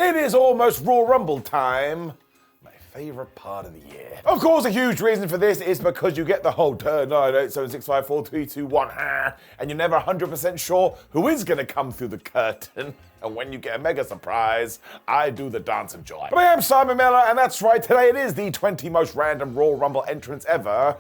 It is almost Royal Rumble time. My favorite part of the year. Of course, a huge reason for this is because you get the whole turn 9, 8, 7, 6, 5, 4, 3, 2, 1, and you're never 100% sure who is going to come through the curtain. And when you get a mega surprise, I do the dance of joy. But I am Simon Miller, and that's right, today it is the 20 most random Royal Rumble entrants ever.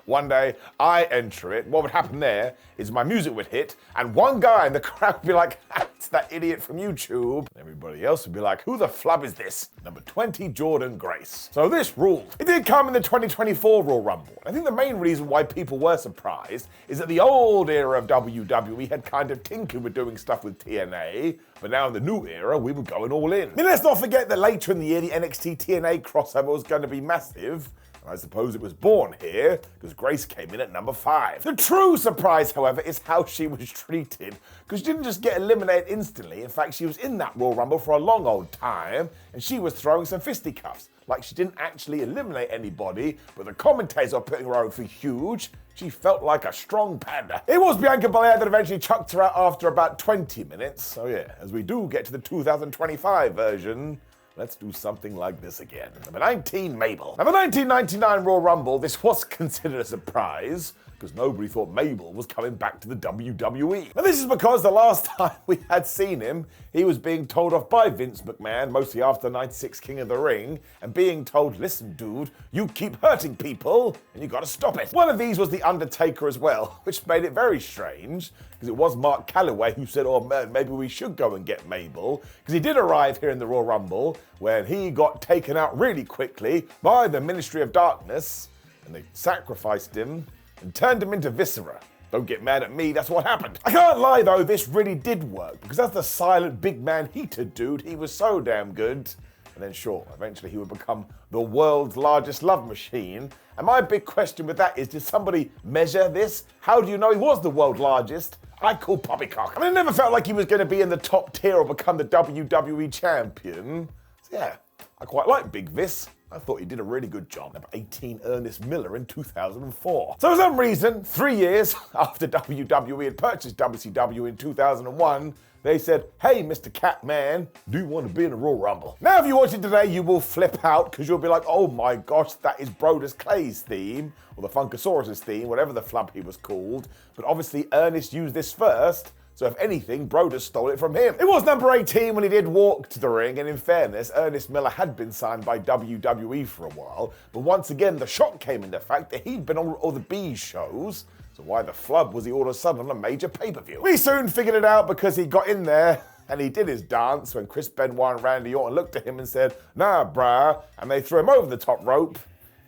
One day, I enter it. What would happen there is my music would hit, and one guy in the crowd would be like, it's that idiot from YouTube. Everybody else would be like, who the flub is this? Number 20, Jordan Grace. So this ruled. It did come in the 2024 Royal Rumble. I think the main reason why people were surprised is that the old era of WWE had kind of tinkered with doing stuff with TNA, but now in the new era, we were going all in. I mean, let's not forget that later in the year, the NXT TNA crossover was going to be massive. And I suppose it was born here, because Grace came in at number 5. The true surprise, however, is how she was treated, because she didn't just get eliminated instantly. In fact, she was in that Royal Rumble for a long old time, and she was throwing some fisticuffs. Like she didn't actually eliminate anybody, but the commentators were putting her over for huge. She felt like a strong panda. It was Bianca Belair that eventually chucked her out after about 20 minutes. So yeah, as we do get to the 2025 version, let's do something like this again. Number 19, Mabel. Now, the 1999 Royal Rumble, this was considered a surprise, because nobody thought Mabel was coming back to the WWE. Now, this is because the last time we had seen him, he was being told off by Vince McMahon, mostly after 96 King of the Ring, and being told, listen, dude, you keep hurting people, and you gotta stop it. One of these was The Undertaker as well, which made it very strange, because it was Mark Calloway who said, oh man, maybe we should go and get Mabel, because he did arrive here in the Royal Rumble, when he got taken out really quickly by the Ministry of Darkness, and they sacrificed him, and turned him into Viscera. Don't get mad at me, that's what happened. I can't lie though, this really did work, because as the silent big man heater dude, he was so damn good. And then sure, eventually he would become the world's largest love machine. And my big question with that is, did somebody measure this? How do you know he was the world's largest? I call poppycock. I mean, it never felt like he was gonna be in the top tier or become the WWE champion. So yeah, I quite like Big Vis. I thought he did a really good job. Number 18, Ernest Miller in 2004. So for some reason, 3 years after WWE had purchased WCW in 2001, they said, hey, Mr. Catman, do you want to be in a Royal Rumble? Now, if you watch it today, you will flip out, because you'll be like, oh my gosh, that is Brodus Clay's theme, or the Funkasaurus' theme, whatever the flub he was called. But obviously, Ernest used this first, so if anything, Brodus stole it from him. It was number 18 when he did walk to the ring, and in fairness, Ernest Miller had been signed by WWE for a while, but once again, the shock came in the fact that he'd been on all the B shows, so why the flub was he all of a sudden on a major pay-per-view? We soon figured it out because he got in there, and he did his dance when Chris Benoit and Randy Orton looked at him and said, nah, brah, and they threw him over the top rope,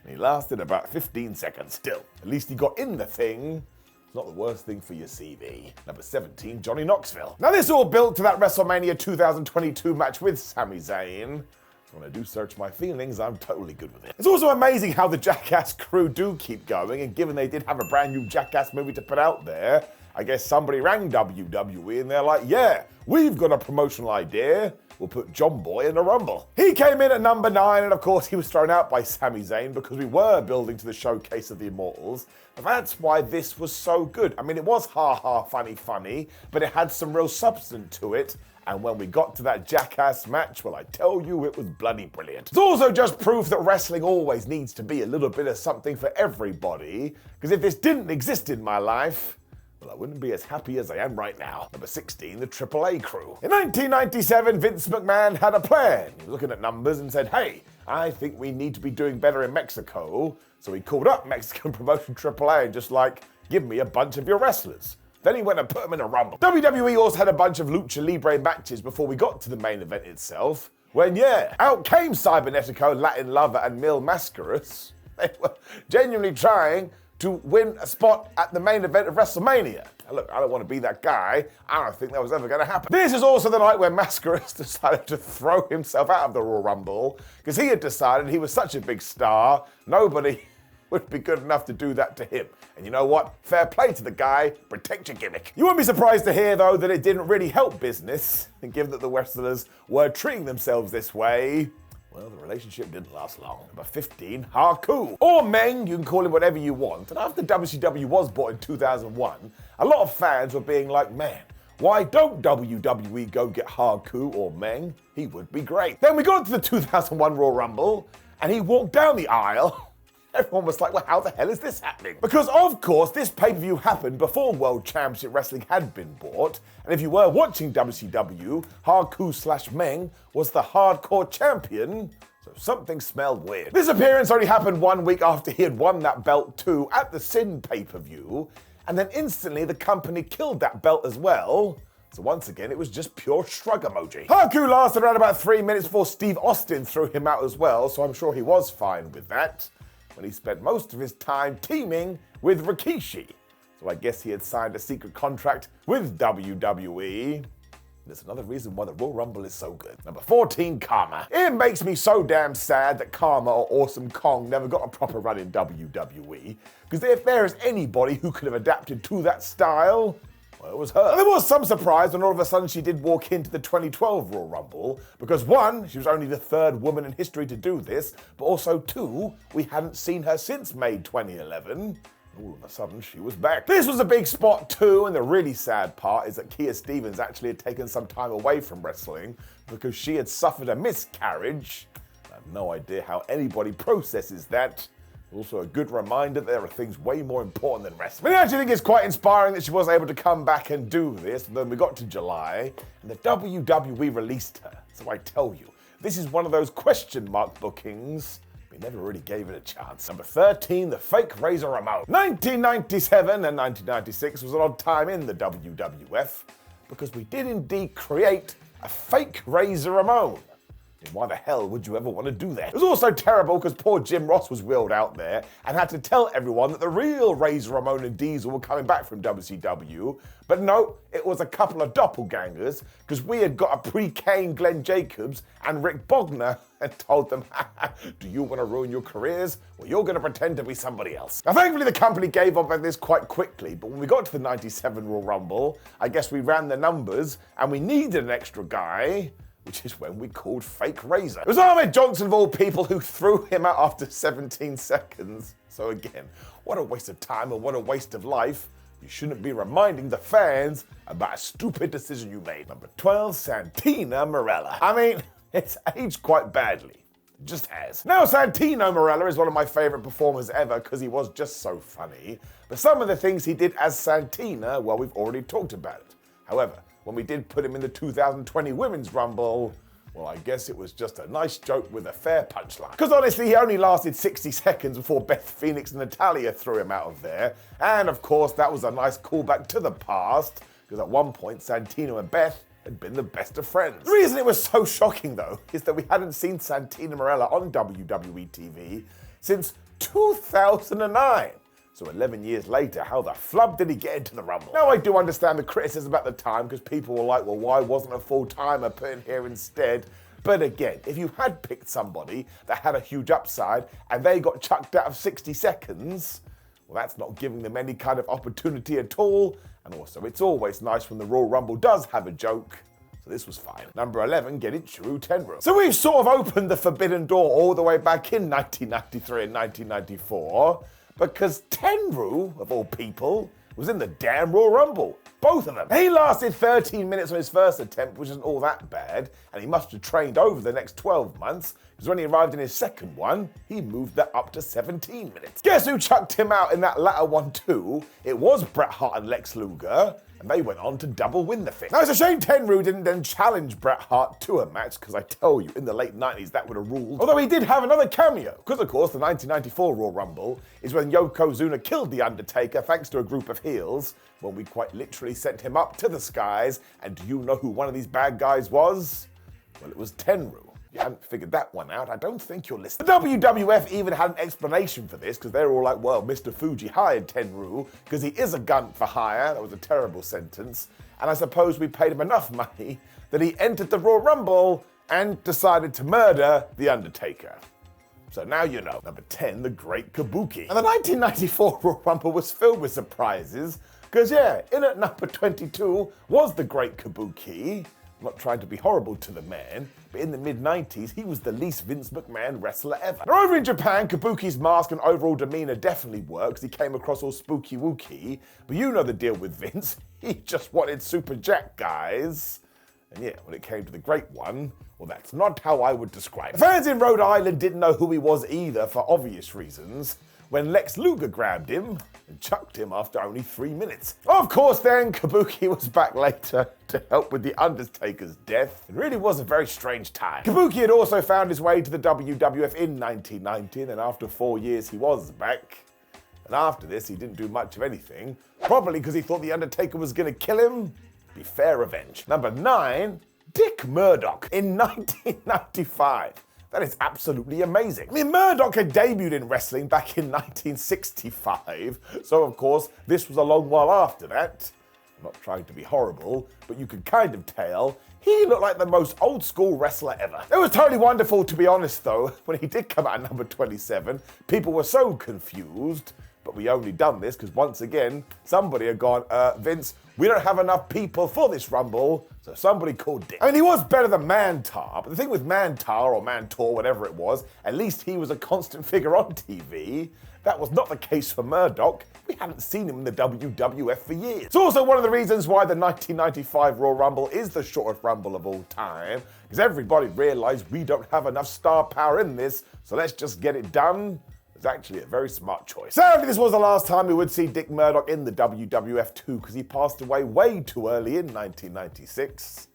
and he lasted about 15 seconds. Still, at least he got in the thing. Not the worst thing for your CV. Number 17, Johnny Knoxville. Now this all built to that WrestleMania 2022 match with Sami Zayn. So when I do search my feelings, I'm totally good with it. It's also amazing how the Jackass crew do keep going, and given they did have a brand new Jackass movie to put out there, I guess somebody rang WWE and they're like, yeah, we've got a promotional idea. We'll put John Boy in a Rumble. He came in at number 9, and of course he was thrown out by Sami Zayn because we were building to the showcase of the Immortals. And that's why this was so good. I mean, it was ha-ha, funny, but it had some real substance to it. And when we got to that Jackass match, well, I tell you, it was bloody brilliant. It's also just proof that wrestling always needs to be a little bit of something for everybody. Because if this didn't exist in my life, well, I wouldn't be as happy as I am right now. Number 16, the AAA Crew. In 1997, Vince McMahon had a plan. He was looking at numbers and said, hey, I think we need to be doing better in Mexico. So he called up Mexican promotion AAA and just like, give me a bunch of your wrestlers. Then he went and put them in a Rumble. WWE also had a bunch of Lucha Libre matches before we got to the main event itself. When, yeah, out came Cybernetico, Latin Lover, and Mil Mascaras. They were genuinely trying to win a spot at the main event of WrestleMania. Now look, I don't want to be that guy. I don't think that was ever going to happen. This is also the night when Mascaras decided to throw himself out of the Royal Rumble, because he had decided he was such a big star, nobody would be good enough to do that to him. And you know what? Fair play to the guy, protect your gimmick. You won't be surprised to hear, though, that it didn't really help business, and given that the wrestlers were treating themselves this way, well, the relationship didn't last long. Number 15, Haku. Or Meng, you can call him whatever you want. And after WCW was bought in 2001, a lot of fans were being like, man, why don't WWE go get Haku or Meng? He would be great. Then we got to the 2001 Royal Rumble, and he walked down the aisle. Everyone was like, well, how the hell is this happening? Because, of course, this pay-per-view happened before World Championship Wrestling had been bought. And if you were watching WCW, Haku/Meng was the hardcore champion. So something smelled weird. This appearance only happened 1 week after he had won that belt too at the Sin pay-per-view. And then instantly the company killed that belt as well. So once again, it was just pure shrug emoji. Haku lasted around about 3 minutes before Steve Austin threw him out as well. So I'm sure he was fine with that, when he spent most of his time teaming with Rikishi. So I guess he had signed a secret contract with WWE. There's another reason why the Royal Rumble is so good. Number 14, Karma. It makes me so damn sad that Karma or Awesome Kong never got a proper run in WWE, because if there is anybody who could have adapted to that style, well, it was her. And there was some surprise when all of a sudden she did walk into the 2012 Royal Rumble, because one, she was only the third woman in history to do this, but also two, we hadn't seen her since May 2011. All of a sudden, she was back. This was a big spot too, and the really sad part is that Kia Stevens actually had taken some time away from wrestling because she had suffered a miscarriage. I have no idea how anybody processes that. Also a good reminder that there are things way more important than wrestling. But I actually think it's quite inspiring that she was able to come back and do this. And then we got to July, and the WWE released her. So I tell you, this is one of those question mark bookings. We never really gave it a chance. Number 13, the fake Razor Ramon. 1997 and 1996 was an odd time in the WWF because we did indeed create a fake Razor Ramon. Why the hell would you ever want to do that? It was also terrible because poor Jim Ross was wheeled out there and had to tell everyone that the real Razor Ramon and Diesel were coming back from WCW. But no, it was a couple of doppelgangers because we had got a pre-Kane Glenn Jacobs and Rick Bogner and told them, do you want to ruin your careers? Well, you're going to pretend to be somebody else. Now, thankfully, the company gave up on this quite quickly, but when we got to the 97 Royal Rumble, I guess we ran the numbers and we needed an extra guy, which is when we called fake Razor. It was Ahmed Johnson of all people who threw him out after 17 seconds. So again, what a waste of time and what a waste of life. You shouldn't be reminding the fans about a stupid decision you made. Number 12, Santino Marella. I mean, it's aged quite badly. It just has. Now, Santino Marella is one of my favorite performers ever because he was just so funny. But some of the things he did as Santino, well, we've already talked about it. However, when we did put him in the 2020 Women's Rumble, well, I guess it was just a nice joke with a fair punchline. Because honestly, he only lasted 60 seconds before Beth Phoenix and Natalya threw him out of there. And of course, that was a nice callback to the past, because at one point, Santino and Beth had been the best of friends. The reason it was so shocking, though, is that we hadn't seen Santino Marella on WWE TV since 2009. So 11 years later, how the flub did he get into the Rumble? Now, I do understand the criticism at the time because people were like, well, why wasn't a full-timer put in here instead? But again, if you had picked somebody that had a huge upside and they got chucked out of 60 seconds, well, that's not giving them any kind of opportunity at all. And also, it's always nice when the Royal Rumble does have a joke. So this was fine. Number 11, get it, Drew Tenru. So we've sort of opened the forbidden door all the way back in 1993 and 1994. Because Tenru, of all people, was in the damn Royal Rumble. Both of them. He lasted 13 minutes on his first attempt, which isn't all that bad, and he must have trained over the next 12 months, because when he arrived in his second one, he moved that up to 17 minutes. Guess who chucked him out in that latter one too? It was Bret Hart and Lex Luger, and they went on to double win the thing. Now, it's a shame Tenru didn't then challenge Bret Hart to a match, because I tell you, in the late 90s, that would have ruled. Although he did have another cameo, because of course, the 1994 Royal Rumble is when Yokozuna killed The Undertaker thanks to a group of heels, when we quite literally sent him up to the skies, and do you know who one of these bad guys was? Well, it was Tenru. If you hadn't figured that one out, I don't think you're listening. The WWF even had an explanation for this, because they were all like, well, Mr. Fuji hired Tenru because he is a gun for hire. That was a terrible sentence. And I suppose we paid him enough money that he entered the Royal Rumble and decided to murder The Undertaker. So now you know. Number 10, the Great Kabuki. And the 1994 Royal Rumble was filled with surprises, because yeah, in at number 22 was the Great Kabuki. not trying to be horrible to the man, but in the mid-90s, he was the least Vince McMahon wrestler ever. Now, over in Japan, Kabuki's mask and overall demeanor definitely works. He came across all spooky wooky, but you know the deal with Vince. He just wanted Super Jack guys. And yeah, when it came to the Great One, well, that's not how I would describe it. The fans in Rhode Island didn't know who he was either, for obvious reasons, when Lex Luger grabbed him and chucked him after only 3 minutes. Of course then, Kabuki was back later to help with The Undertaker's death. It really was a very strange time. Kabuki had also found his way to the WWF in 1990, and then after 4 years he was back. And after this, he didn't do much of anything, probably because he thought The Undertaker was going to kill him. Be fair revenge. Number 9, Dick Murdoch in 1995. That is absolutely amazing. I mean, Murdoch had debuted in wrestling back in 1965, so of course, this was a long while after that. I'm not trying to be horrible, but you could kind of tell he looked like the most old school wrestler ever. It was totally wonderful, to be honest, though. When he did come out at number 27, people were so confused, but we only done this because once again, somebody had gone, Vince, we don't have enough people for this Rumble, so somebody called Dick. I mean, he was better than Mantar, but the thing with Mantar, or Mantor, whatever it was, at least he was a constant figure on TV. That was not the case for Murdoch. We hadn't seen him in the WWF for years. It's also one of the reasons why the 1995 Royal Rumble is the shortest Rumble of all time, because everybody realized we don't have enough star power in this, so let's just get it done. It's actually a very smart choice. Sadly, this was the last time we would see Dick Murdoch in the WWF too, because he passed away way too early in 1996.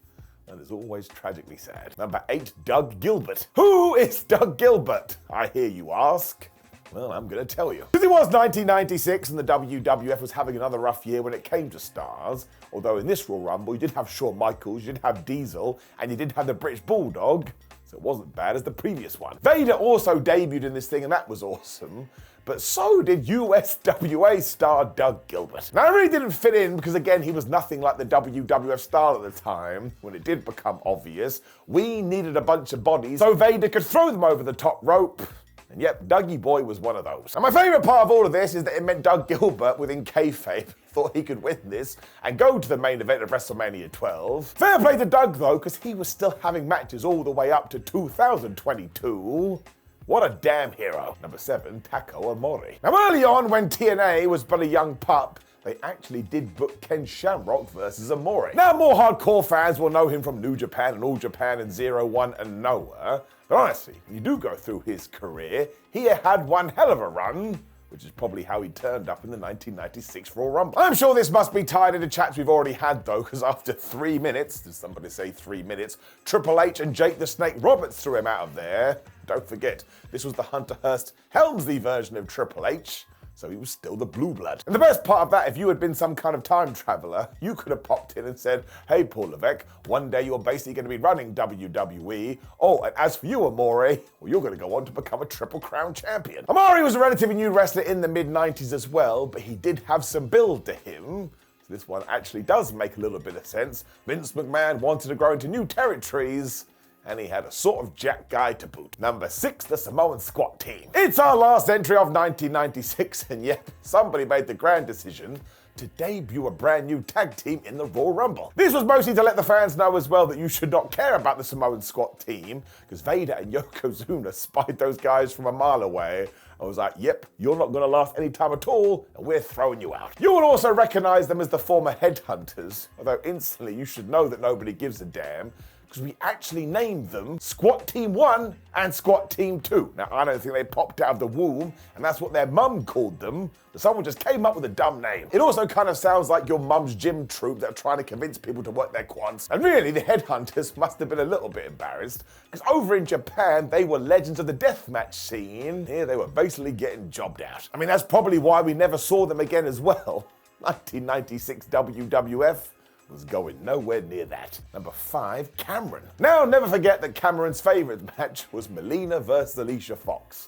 And it's always tragically sad. Number 8, Doug Gilbert. Who is Doug Gilbert, I hear you ask? Well, I'm going to tell you. Because it was 1996 and the WWF was having another rough year when it came to stars. Although in this Royal Rumble, you did have Shawn Michaels, you did have Diesel, and you did have the British Bulldog. So it wasn't bad as the previous one. Vader also debuted in this thing, and that was awesome. But so did USWA star Doug Gilbert. Now, I really didn't fit in because, again, he was nothing like the WWF star at the time. When it did become obvious, we needed a bunch of bodies so Vader could throw them over the top rope. And yep, Dougie Boy was one of those. And my favourite part of all of this is that it meant Doug Gilbert, within kayfabe, thought he could win this and go to the main event of WrestleMania 12. Fair play to Doug, though, because he was still having matches all the way up to 2022. What a damn hero. Number 7, Taco Amori. Now, early on, when TNA was but a young pup, they actually did book Ken Shamrock versus Amori. Now, more hardcore fans will know him from New Japan and All Japan and 01 and Noah. But honestly, when you do go through his career, he had one hell of a run, which is probably how he turned up in the 1996 Royal Rumble. I'm sure this must be tied into chats we've already had, though, because after 3 minutes, did somebody say 3 minutes, Triple H and Jake the Snake Roberts threw him out of there. Don't forget, this was the Hunter Hearst Helmsley version of Triple H. So he was still the blue blood. And the best part of that, if you had been some kind of time traveler, you could have popped in and said, hey, Paul Levesque, one day you're basically going to be running WWE. Oh, and as for you, Amori, well, you're going to go on to become a Triple Crown champion. Amori was a relatively new wrestler in the mid-90s as well, but he did have some build to him. So this one actually does make a little bit of sense. Vince McMahon wanted to grow into new territories, and he had a sort of jack guy to boot. Number 6, the Samoan Squat Team. It's our last entry of 1996, and yep, somebody made the grand decision to debut a brand new tag team in the Royal Rumble. This was mostly to let the fans know as well that you should not care about the Samoan Squat Team, because Vader and Yokozuna spied those guys from a mile away. I was like, yep, you're not going to last any time at all, and we're throwing you out. You will also recognize them as the former Headhunters, although instantly you should know that nobody gives a damn, because we actually named them Squat Team 1 and Squat Team 2. Now, I don't think they popped out of the womb, and that's what their mum called them, but someone just came up with a dumb name. It also kind of sounds like your mum's gym troupe that are trying to convince people to work their quads. And really, the Headhunters must have been a little bit embarrassed, because over in Japan, they were legends of the deathmatch scene. Here, they were basically getting jobbed out. I mean, that's probably why we never saw them again as well. 1996 WWF was going nowhere near that. Number 5, Cameron. Now, never forget that Cameron's favourite match was Melina versus Alicia Fox.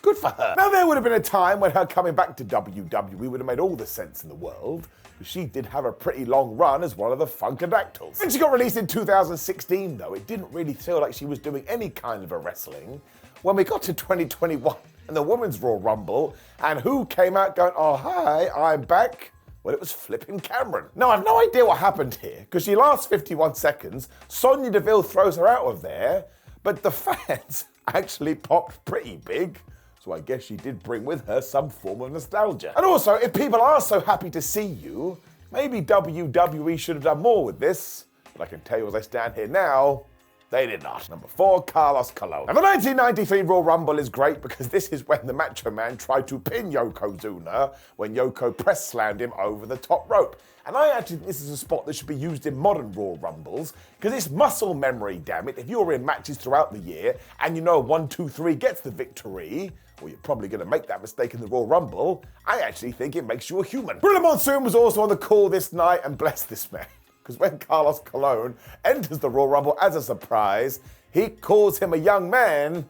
Good for her. Now, there would have been a time when her coming back to WWE would have made all the sense in the world, because she did have a pretty long run as one of the Funkadactyls. When she got released in 2016, though, it didn't really feel like she was doing any kind of a wrestling. When we got to 2021 and the Women's Royal Rumble, and who came out going, oh, hi, I'm back? Well, it was flipping Cameron. Now, I've no idea what happened here, because she lasts 51 seconds, Sonya Deville throws her out of there, but the fans actually popped pretty big. So I guess she did bring with her some form of nostalgia. And also, if people are so happy to see you, maybe WWE should have done more with this. But I can tell you as I stand here now, they did not. Number 4, Carlos Cologne. Now, the 1993 Royal Rumble is great because this is when the Macho Man tried to pin Yokozuna when Yoko press slammed him over the top rope. And I actually think this is a spot that should be used in modern Royal Rumbles because it's muscle memory, damn it. If you're in matches throughout the year and you know 1, 2, 3 gets the victory, well, you're probably going to make that mistake in the Royal Rumble, I actually think it makes you a human. Bruno Monsoon was also on the call this night, and bless this man. Because when Carlos Cologne enters the Royal Rumble as a surprise, he calls him a young man,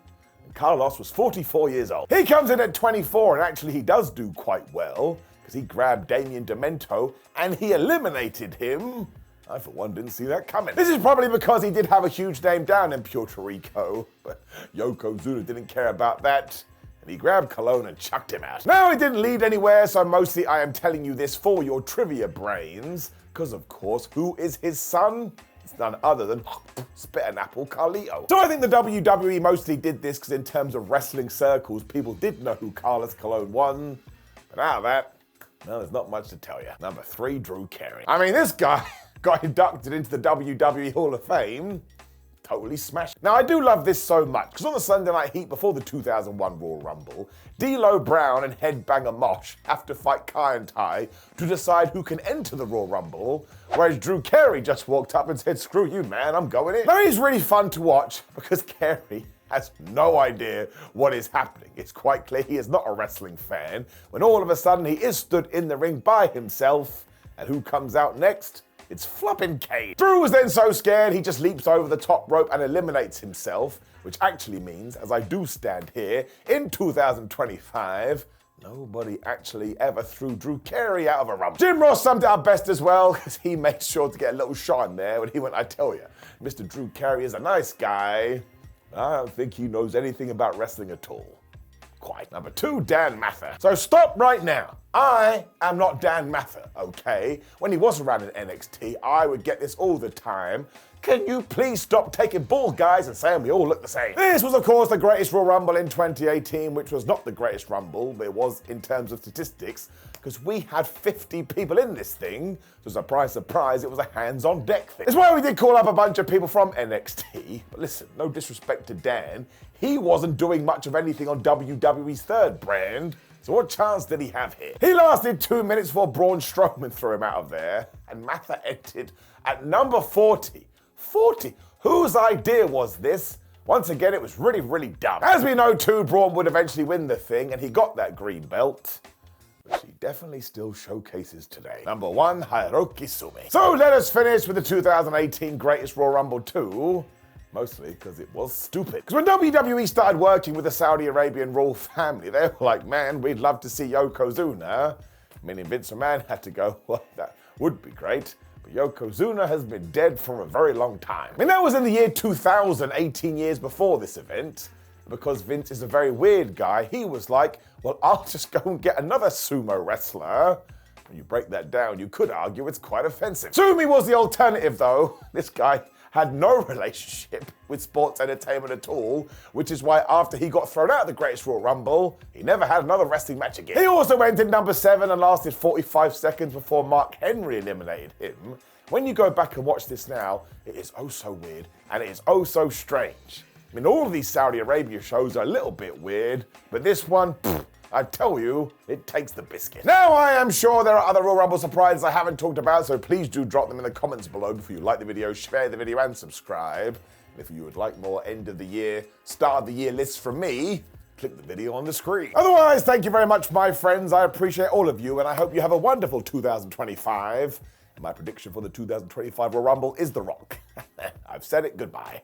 and Carlos was 44 years old. He comes in at 24, and actually he does do quite well, because he grabbed Damien Demento, and he eliminated him. I, for one, didn't see that coming. This is probably because he did have a huge name down in Puerto Rico, but Yokozuna didn't care about that, and he grabbed Cologne and chucked him out. Now, he didn't lead anywhere, so mostly I am telling you this for your trivia brains, because, of course, who is his son? It's none other than Spit and Apple Carlito. So I think the WWE mostly did this because in terms of wrestling circles, people did know who Carlos Cologne won. But out of that, well, there's not much to tell you. Number 3, Drew Carey. I mean, this guy got inducted into the WWE Hall of Fame. Totally smashed. Now, I do love this so much, because on the Sunday Night Heat before the 2001 Royal Rumble, D'Lo Brown and Headbanger Mosh have to fight Kai and Tai to decide who can enter the Royal Rumble, whereas Drew Carey just walked up and said, screw you, man, I'm going in. Now, he's really fun to watch, because Carey has no idea what is happening. It's quite clear he is not a wrestling fan, when all of a sudden he is stood in the ring by himself, and who comes out next? It's flopping Kane. Drew was then so scared he just leaps over the top rope and eliminates himself, which actually means, as I do stand here, in 2025, nobody actually ever threw Drew Carey out of a rumble. Jim Ross summed it up best as well, because he made sure to get a little shot in there when he went, I tell you, Mr. Drew Carey is a nice guy. I don't think he knows anything about wrestling at all. Quite. Number 2, Dan Mather. So stop right now. I am not Dan Mather, okay? When he was around in NXT, I would get this all the time. Can you please stop taking bald guys and saying we all look the same? This was, of course, the greatest Royal Rumble in 2018, which was not the greatest Rumble, but it was in terms of statistics, because we had 50 people in this thing. So surprise, surprise, it was a hands-on deck thing. It's why we did call up a bunch of people from NXT. But listen, no disrespect to Dan, he wasn't doing much of anything on WWE's third brand. So what chance did he have here? He lasted 2 minutes before Braun Strowman threw him out of there, and Mather entered at number 40. 40? Whose idea was this? Once again, it was really, really dumb. As we know too, Braun would eventually win the thing, and he got that green belt, which he definitely still showcases today. Number 1, Hiroki Sumi. So let us finish with the 2018 Greatest Royal Rumble 2. Mostly because it was stupid. Because when WWE started working with the Saudi Arabian royal family, they were like, man, we'd love to see Yokozuna. Meaning Vince McMahon had to go, well, that would be great. But Yokozuna has been dead for a very long time. I mean, that was in the year 2000, 18 years before this event. Because Vince is a very weird guy, he was like, well, I'll just go and get another sumo wrestler. When you break that down, you could argue it's quite offensive. Sumi was the alternative, though. This guy had no relationship with sports entertainment at all, which is why after he got thrown out of the Greatest Royal Rumble, he never had another wrestling match again. He also went in number 7 and lasted 45 seconds before Mark Henry eliminated him. When you go back and watch this now, it is oh so weird, and it is oh so strange. I mean, all of these Saudi Arabia shows are a little bit weird, but this one, I tell you, it takes the biscuit. Now, I am sure there are other Royal Rumble surprises I haven't talked about, so please do drop them in the comments below before you like the video, share the video, and subscribe. And if you would like more end of the year, start of the year lists from me, click the video on the screen. Otherwise, thank you very much, my friends. I appreciate all of you, and I hope you have a wonderful 2025. And my prediction for the 2025 Royal Rumble is The Rock. I've said it, goodbye.